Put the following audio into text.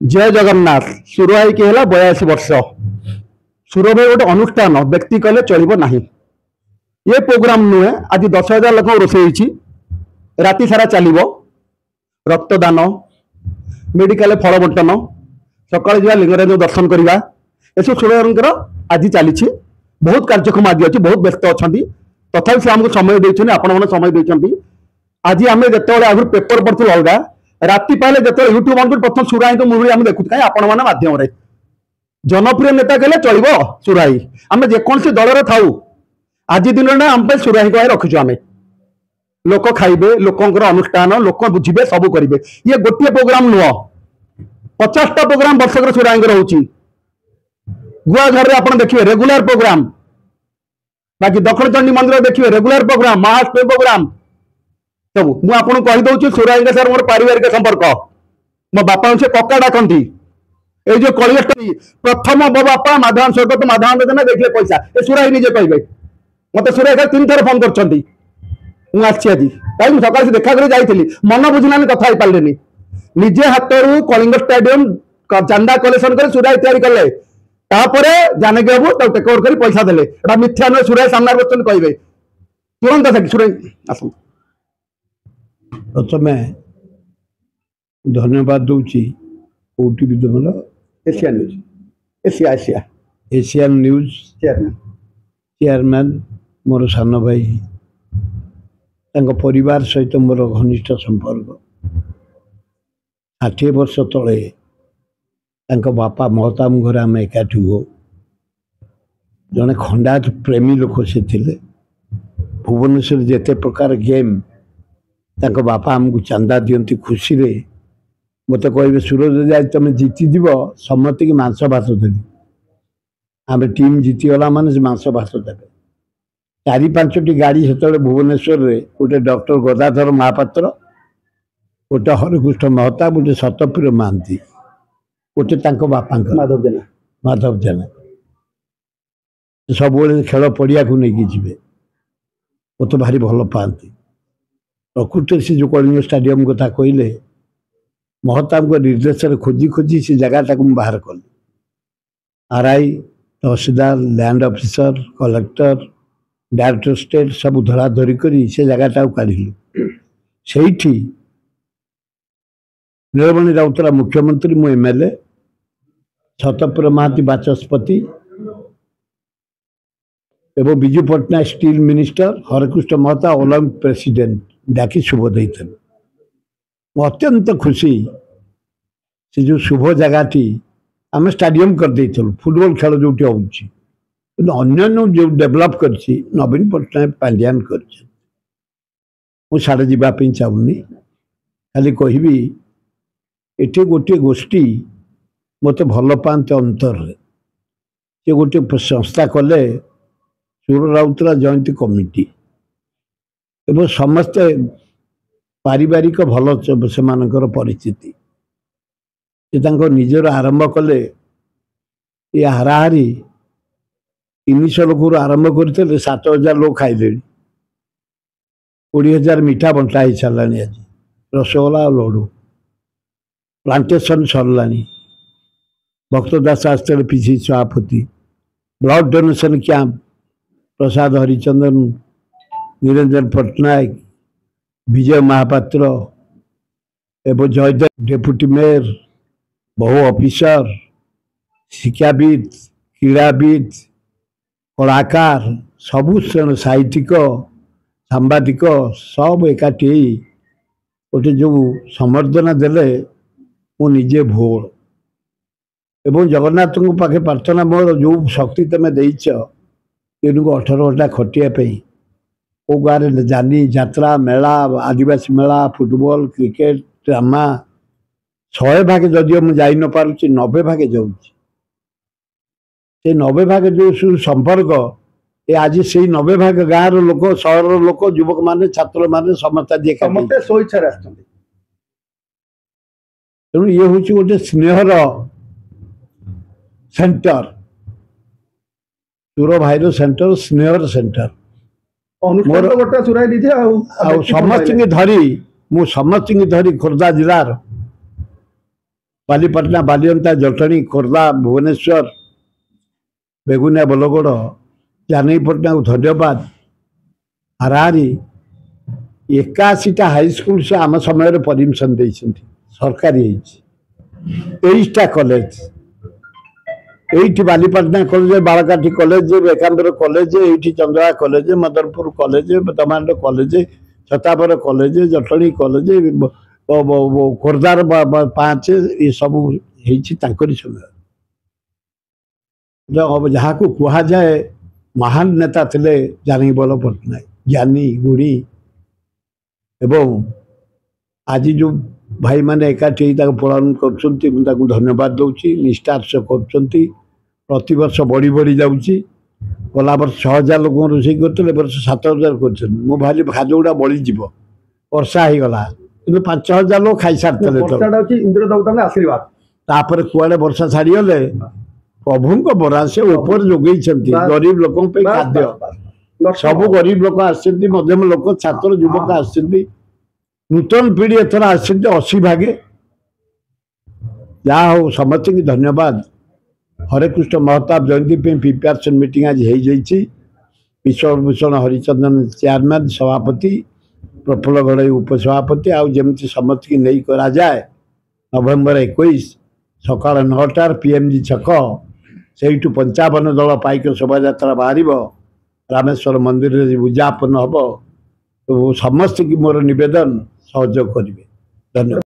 जय जगन्नाथ सुरभाई की है 82 वर्ष। सुरभाई गोटे अनुष्ठान व्यक्ति कहले चलो ना। ये प्रोग्राम नुहे आज 10,000 लोक रोषे राति सारा चलो रक्तदान मेडिकल फल बंटन सकाल जा लिंगराज दर्शन करवा एसब सुरभाईर आज चली बहुत कार्यक्रम आज अच्छी बहुत व्यस्त अच्छा तथा से आमको समय देते आपण समय देते। आज आम जो आगे पेपर पढ़ु अलग राति पाले जो यूट्यूब ऑन प्रथम सुराई को मुवी देखु कहीं आपण माध्यम जनप्रिय नेता कहले चलो सुराई आम जेकोसी दल थाऊ आज दिन ना आम सुराई को रखीचु आम लोक खाइबे लोकर अनुष्ठान लोक बुझे सब करेंगे। ये गोटे प्रोग्राम नुह 50टा प्रोग्राम वर्षक सुराई रोचे गुआघर में आप देखिए रेगुलर प्रोग्राम बाकी दक्षिण चंडी मंदिर देखिए रेगुलर प्रोग्राम महाअष्टमी प्रोग्राम सब मुझे कहीदे सुराई सर मोर पारिवारिक संपर्क मो बापा से कका डाकती ये जो कलियष्टी प्रथम मो बापा माधवान स्वर्गत माधवान देना देखले पैसा ये सुराई निजे कहे मत सुराई सर 3 थर फोन कर आज कहीं सकाल से देखा कर जाइली मन बुझना कथा हो पारे निजे हाथ कलिंग स्टाडियम चांदा कलेक्शन कर सुराई तैयारी कले तापर जानकी बाबू टेक ओवर कर पैसा देले मिथ्या नुहे सुराई सामने बच्चन कहे तुरंत सुराई आस प्रथम धन्यवाद दूची ओटीवी तुम Asia news Asia Asia Asian news chairman मोर सान भाई परिवार सहित मोर घनिष्ठ संपर्क 60 वर्ष तले बापा महताम घर आम एकाठी हो जड़े खंडायत प्रेमी लोक से थे भुवनेश्वर जिते प्रकार गेम तांको बापा आमको चांदा दियंती खुशी रे मत कहे सूरज जाए तुम जीतीव समस्त की मांस भात देवी आम टीम जीतीगला मान मांस भात देवे 4-5टी गाड़ी से भुवनेश्वर रे गोटे डॉक्टर गदाधर महापात्र गोटे हरिकृष्ण महता गोटे सतप्रिय महांती गोटे बापा माधव जेना सब खेल पड़िया को लेकिन जी मत भारी भल पाती प्रकृति से जो कलिंग स्टाडियम कथा कहले महता निर्देश खोजी खोजी से जगह बाहर कली RI tahsildar land officer collector director state सब धरा धरी करी से जगह काढ़लु से नीलमणि राउतरा मुख्यमंत्री मु एमएलए छतपुर महांती बाचस्पति एवं विजु पट्टनायक स्टील मिनिस्टर हरिकृष्ण महता ओलंपिक प्रेसिडेंट डाकी शुभ देते अत्यंत खुशी से जो शुभ जगह आम स्टाडियम कर देलु फुटबॉल खेल जो होन्य जो डेभलप कर नवीन पट्टनायक पांड्यान कर साड़े जावाई चाहूनी खाली कहबी एटे गोटे गोष्ठी मत भल पाते अंतर से गोटे संस्था कले सुर राउतरा जयंती कमिटी एवं समस्ते पारिवारिक भल से परिस्थिति से निजर आरंभ कले ये हाराहारी 300 लोक आरंभ करते 7,000 लोग खाइले 20,000 मिठा बंटा ही सारा आज रसगोला और लड्डू प्लांटेशन सरला भक्त दास आस्ते पीसी सभापति ब्लड डोनेशन कैंप प्रसाद हरिचंदन निरंजन पट्टनायक विजय महापात्र एवं जयदेव डेप्यूटी मेयर बहु ऑफिसर शिक्षाविद क्रीड़ाविद कलाकार सबु साहित्यिक सांबादिक सब एकाठी गोटे जो संबर्धना देले मु निजे भोल एवं जगन्नाथ पाखे प्रार्थना मोर जो शक्ति तुम देच दिन को 18 घंटा खटियापी ओ गाँव जानी यात्रा मेला आदिवासी मेला फुटबॉल क्रिकेट ड्रामा 100 भाग जदिव मुझे जाई न पारुची 90 भागे जाऊँगी 90 भाग जो संपर्क ये आज से 90 भाग गाँव लोक सहर लोक युवक माने छात्र माने समस्त स्वेच्छा तेणु ये हूँ गोटे स्नेहर सेंटर सुर भाईर सेंटर स्नेहर सेंटर समस्त धरी मु समस्त धरी खोर्धा जिलार बालीपाटना बालियंता जटणी खोर्धा भुवनेश्वर बेगुनिया बलगड़ जानवी पटनायक धन्यवाद हाराहारी 81टा हाईस्कल से आम समय परमिशन देती सरकारी 23टा कॉलेज ये Balipatna college Balakati college Ekamber college ये चंद्रा कॉलेज मदरपुर कॉलेज तमांड college Chhatapur college Jatni college खोर्धार 5 ये सब समय जहाँ को कह जाए महान नेता थे जानवी बल पट्टनायक ज्ञानी गुणी एवं आज जो भाई मैंने एकाठी पालन कर धन्यवाद दूसरी निष्ठार से कर वर्ष बढ़ी बढ़ी जाऊँगी गला वर्ष 6000 लोक रोषे करते वर्ष 7000 कर मो भाई भाजगुड़ा बड़ीज वर्षा हो गला कि 5000 लोग खाई सारी इंद्र देवता आशीर्वाद तापर कुआड़े वर्षा छाड़गले प्रभु बरा से ऊपर जोगे गरीब लोक खाद्य सब गरीब लोक आध्यम लोक छात्र युवक आ नूतन पीढ़ी एथर आ80 भागे जहा हो समस्त की धन्यवाद हरे कृष्ण महताब जयंती प्रिपेरेसन मीटिंग आज हो विश्वभूषण हरिचंदन चेयरमैन सभापति प्रफुल्ल गड़ई उपसभापति आमती समस्त की नहीं करा जाए नवेम्बर 21 सकाल 9टार पीएमजी छक से 55 दल पाइक शोभा यात्रा बाहर रामेश्वर मंदिर में उद्यापन हम तो समस्त की मोर निवेदन सहयोग करेंगे। धन्यवाद।